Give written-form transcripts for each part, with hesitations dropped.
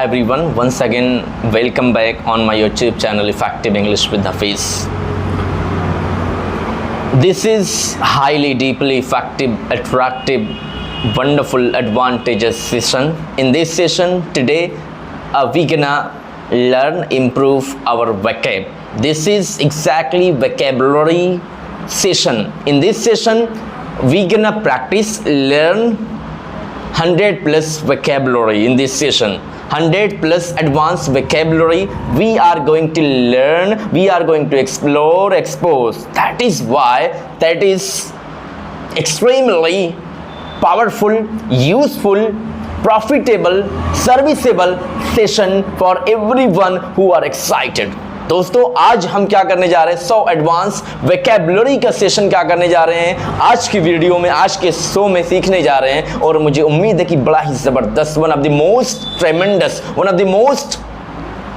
everyone, once again welcome back on my YouTube channel Effective English with Hafiz. This is highly deeply effective, attractive, wonderful, advantageous session. In this session today we gonna learn, improve our vocab. This is exactly vocabulary session. In this session we gonna practice, learn 100 plus vocabulary. In this session 100 plus advanced vocabulary we are going to learn, we are going to explore, expose. That is why that is extremely powerful, useful, profitable, serviceable session for everyone who are excited. दोस्तों आज हम क्या करने जा रहे हैं, 100 advance vocabulary का session क्या करने जा रहे हैं आज की वीडियो में, आज के शो में सीखने जा रहे हैं। और मुझे उम्मीद है कि बड़ा ही जबरदस्त, one of the most ट्रेमेंडस, one of the most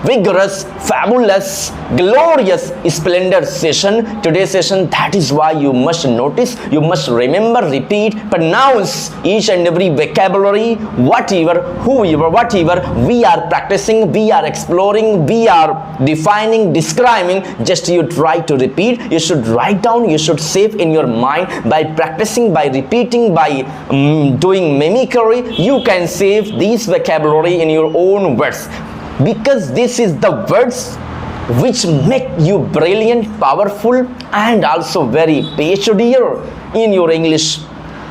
vigorous, fabulous, glorious, splendid session, today's session. That is why you must notice, you must remember, repeat, pronounce each and every vocabulary, whatever, whoever, whatever we are practicing, we are exploring, we are defining, describing. Just you try to repeat, you should write down, you should save in your mind. By practicing, by repeating, by doing mimicry, you can save these vocabulary in your own words. Because this is the words which make you brilliant, powerful, and also very peculiar in your English.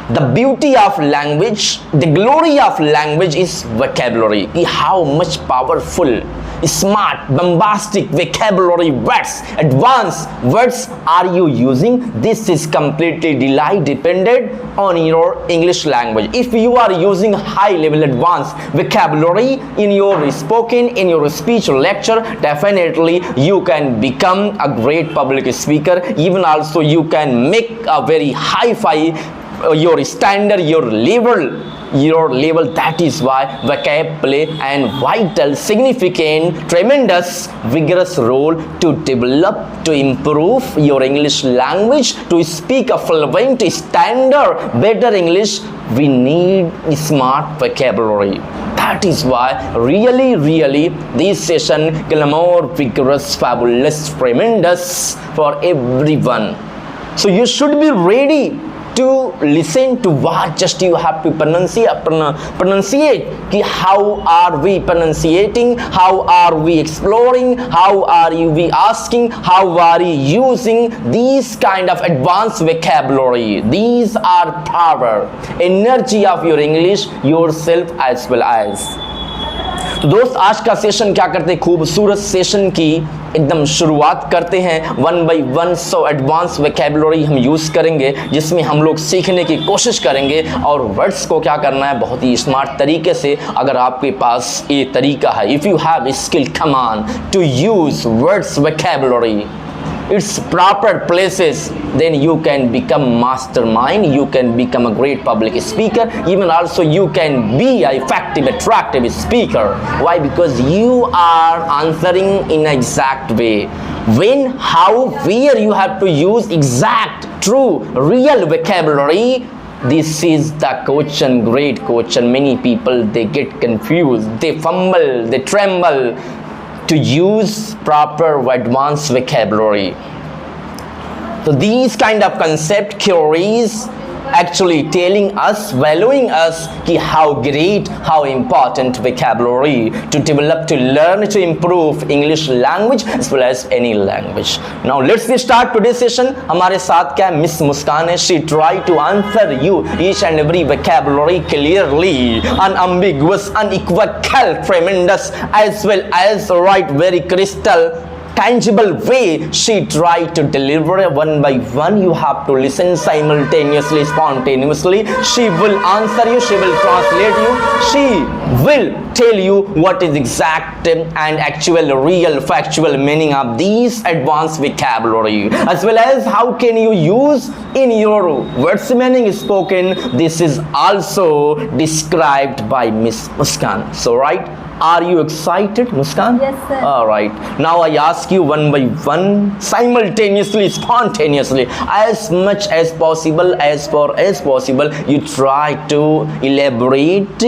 The beauty of language, the glory of language is vocabulary. How much powerful, smart, bombastic vocabulary words, advanced words are you using? This is completely dependent on your English language. If you are using high level advanced vocabulary in your spoken, in your speech lecture, definitely you can become a great public speaker. Even also you can make a very hi-fi your standard, your level. That is why vocab play an vital, significant, tremendous, vigorous role to develop, to improve your English language, to speak a fluent, standard, better English. We need smart vocabulary. That is why really this session is more vigorous, fabulous, tremendous for everyone. So you should be ready to listen to what just you have to pronunciate कि how are we pronunciating, how are we exploring, how are we asking, how are you using these kind of advanced vocabulary. These are power, energy of your English, yourself as well as. तो दोस्त आज का session क्या करते हैं, खूबसूरत session की एकदम शुरुआत करते हैं। 1 by 1 100 एडवांस वोकैबुलरी हम यूज़ करेंगे, जिसमें हम लोग सीखने की कोशिश करेंगे और वर्ड्स को क्या करना है बहुत ही स्मार्ट तरीके से। अगर आपके पास ये तरीका है, if you have skill, come on to use words vocabulary its proper places, then you can become mastermind, you can become a great public speaker, even also you can be an effective, attractive speaker. Why? Because you are answering in an exact way. When, how, where you have to use exact, true, real vocabulary. This is the question, great question. Many people, they get confused, they fumble, they tremble to use proper advanced vocabulary. So these kind of concept theories actually telling us, valuing us कि how great, how important vocabulary to develop, to learn, to improve English language as well as any language. Now let's start today's session. हमारे साथ क्या है, miss मुस्कान है. She try to answer you each and every vocabulary clearly, unambiguous, unequivocal, tremendous, as well as right, very crystal tangible way. She tried to deliver one by one. You have to listen simultaneously, spontaneously. She will answer you, she will translate you, she will tell you what is exact and actual, real, factual meaning of these advanced vocabulary, as well as how can you use in your words meaning spoken. This is also described by Miss Muskan. So right, are you excited, Muskan? Yes, sir. All right. Now I ask you one by one, simultaneously, spontaneously, as much as possible, as far as possible. You try to elaborate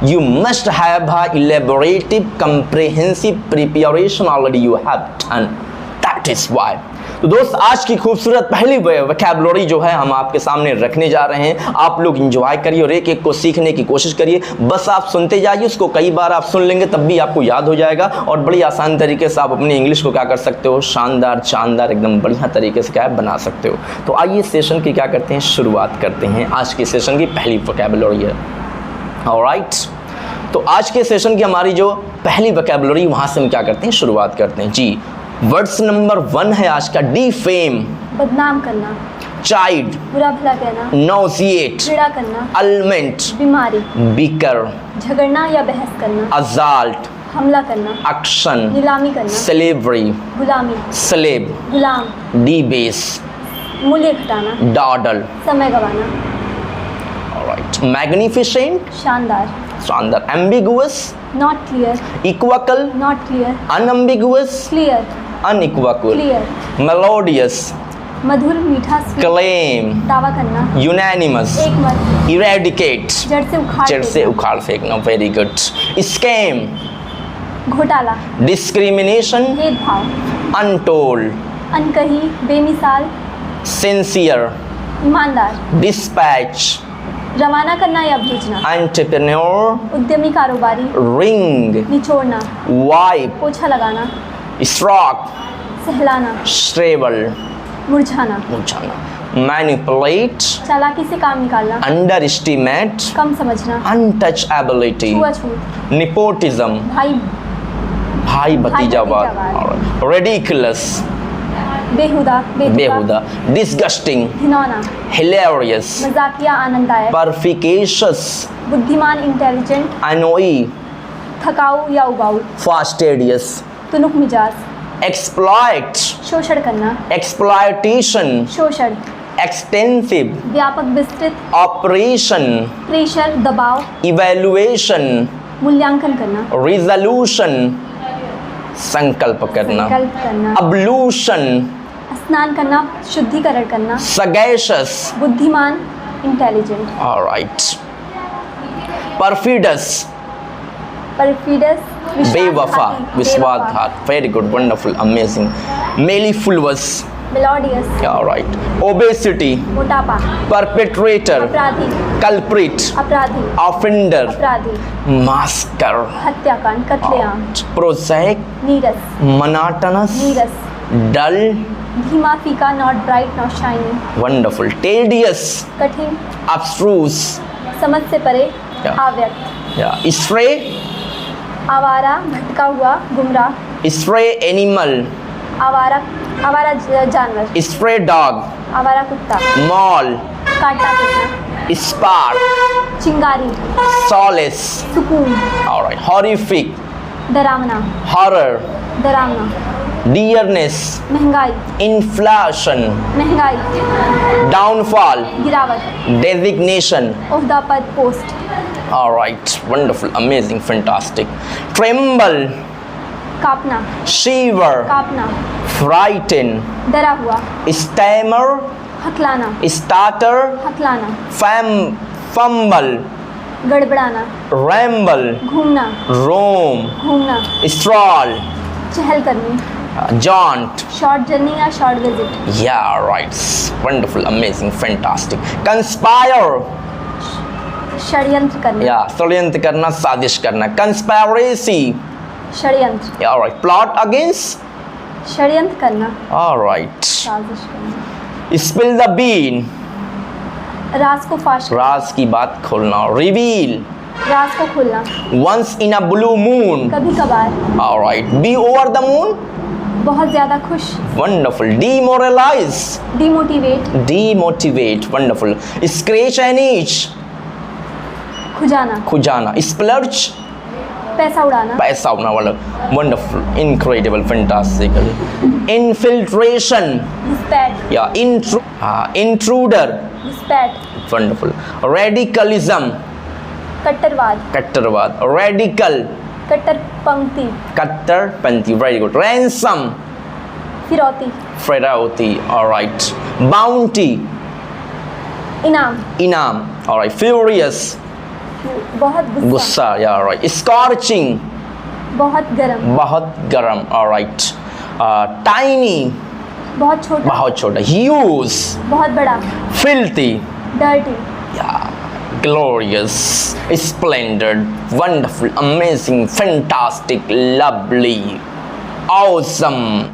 You must have a elaborative, comprehensive preparation already you have done. That is why. तो दोस्त आज की खूबसूरत पहली vocabulary जो है हम आपके सामने रखने जा रहे हैं। आप लोग इंजॉय करिए और एक एक को सीखने की कोशिश करिए। बस आप सुनते जाइए, उसको कई बार आप सुन लेंगे तब भी आपको याद हो जाएगा और बड़ी आसान तरीके से आप अपनी इंग्लिश को क्या कर सकते हो, शानदार शानदार एकदम बढ़िया तरीके से क्या बना सकते हो। तो आइए सेशन की क्या करते हैं, शुरुआत करते हैं। आज के सेशन की पहली वोकैबुलरी है। ऑलराइट, तो आज के सेशन की हमारी जो पहली वोकैबुलरी वहाँ से हम क्या करते हैं, शुरुआत करते हैं जी। वर्ड्स नंबर 1 है आज का डिफेम, बदनाम करना, चाइल्ड, बुरा भला कहना, नोजिएट, पीड़ा करना, अलमेंट, बीमारी, बिकर, झगड़ना या बहस करना, अजाल्ट, हमला करना, एक्शन, नीलामी करना, स्लेवरी, गुलामी, स्लेब, गुलाम, डीबेस, मूल्य घटाना, डॉडल। समय गंवाना, ऑलराइट, मैग्निफिसेंट, शानदार, शानदार, ambiguous, not clear, equivocal, not clear, unambiguous, clear, unequivocal, clear, melodious, मधुर मीठा, स्वीट, क्लेम, दावा करना, यूनानिमस, एक मत, इरेडिकेट, जड़ से उखाड़ जड़ से फेंकना, उखाड़ फेंकना। Very good. स्कैम, घोटाला, डिस्क्रिमिनेशन, भेदभाव, अनटोल्ड, अनकही, बेमिसाल, सिंसियर, ईमानदार, डिस्पैच, रवाना करना या भेजना, एंटरप्रेन्योर, उद्यमी कारोबारी, रिंग, निचोड़ना, वाइप, पोछा लगाना, स्ट्रोक, सहलाना, स्ट्रेबल, मुरझाना, मुरझाना, मैनिपुलेट, चालाकी से काम निकालना, अंडर एस्टिमेट, कम समझना, अनटचेबिलिटी, छुआछूत, निपोटिज्म, भाई भाई भतीजावाद, भतीजावाद, रेडिकुलस, बेहुदा, बेहुदा, डिस्गस्टिंग, घिनौना, हिलेरियस, मजाकिया, आनंददायक, परफिकेशियस, बुद्धिमान, इंटेलिजेंट, अनोई, थकाऊ या उबाऊ, फास्टिडियस, तुनुक मिजाज, एक्सप्लॉइट, शोषण करना, एक्सप्लॉइटेशन, शोषण, एक्सटेंसिव, व्यापक, विस्तृत, ऑपरेशन, प्रेशर, दबाव, इवैल्यूएशन, मूल्यांकन करना, रिजोल्यूशन, संकल्प करना, संकल्प करना, अब्लूशन, स्नान करना, शुद्धिकरण करना, सगैशियस, बुद्धिमान, इंटेलिजेंट, ऑलराइट, परफिडस, परफिडस, बेवफा, विश्वासघात। Very good, wonderful, amazing, mellifluous, melodious, alright, obesity, मोटापा, परपेट्रेटर, अपराधी, कल्प्रिट, अपराधी, ऑफेंडर, अपराधी, मास्कर, हत्याकांड, कत्लेआम, प्रोजैक, नीरस, मोनोटोनस, नीरस, डल, धीमा, फीका, not bright, not shining, wonderful, tedious, कठिन, abstruse, समझ से परे, Yeah. अव्यक्त, stray, आवारा, भटका हुआ, गुमराह, stray animal, आवारा, आवारा जानवर, stray dog, आवारा कुत्ता, mall, काटा पीटना, spark, चिंगारी, solace, सुकून, alright, horrific, डरावना, horror, डरावना, dearness, महंगाई, inflation, महंगाई, downfall, गिरावट, designation, ओहदा, पद, post, alright, wonderful, amazing, fantastic, tremble, कापना, shiver, कापना, frighten, डरा हुआ, stammer, हकलाना, stutter, हकलाना, fumble, गड़बड़ाना, ramble, घूमना, roam, घूमना, stroll, चहल करनी, jaunt. शॉर्ट जर्नी या short visit, Yeah, right. Wonderful, amazing, fantastic. Conspire. षड्यंत्र करना, Yeah, षड्यंत्र करना, साजिश करना. Conspiracy. षड्यंत्र, Yeah, all right. Plot against. षड्यंत्र करना, All right. साजिश करना, Spill the bean. राज को फाश करना, राज की बात खोलना. Reveal. राज को खोलना, Once in a blue moon. कभी कभार, All right. Be over the moon. बहुत ज्यादा खुश, Wonderful. Demoralize. Demotivate, Demotivate. Wonderful. Scratch and itch. खुजाना, खुजाना. Splurge. पैसा उड़ाना, पैसा होना वाला. Wonderful. Incredible. Fantastical. Infiltration. घुसपैठ, Yeah. Intruder. घुसपैठ, Wonderful. Radicalism. कट्टरवाद, कट्टरवाद. Radical. कट्टरपंथी, कट्टरपंथी. Very good. Ransom. फिरौती, Fidelity. All right. Bounty. इनाम, Inam. All right. Furious. बहुत गुस्सा गुस्सा, या राइट. स्कॉर्चिंग, बहुत गर्म बहुत गरम, ऑलराइट. टाइनी, बहुत छोटा बहुत छोटा. ह्यूज, बहुत बड़ा filthy, dirty glorious, splendid, wonderful, amazing, fantastic, lovely, awesome.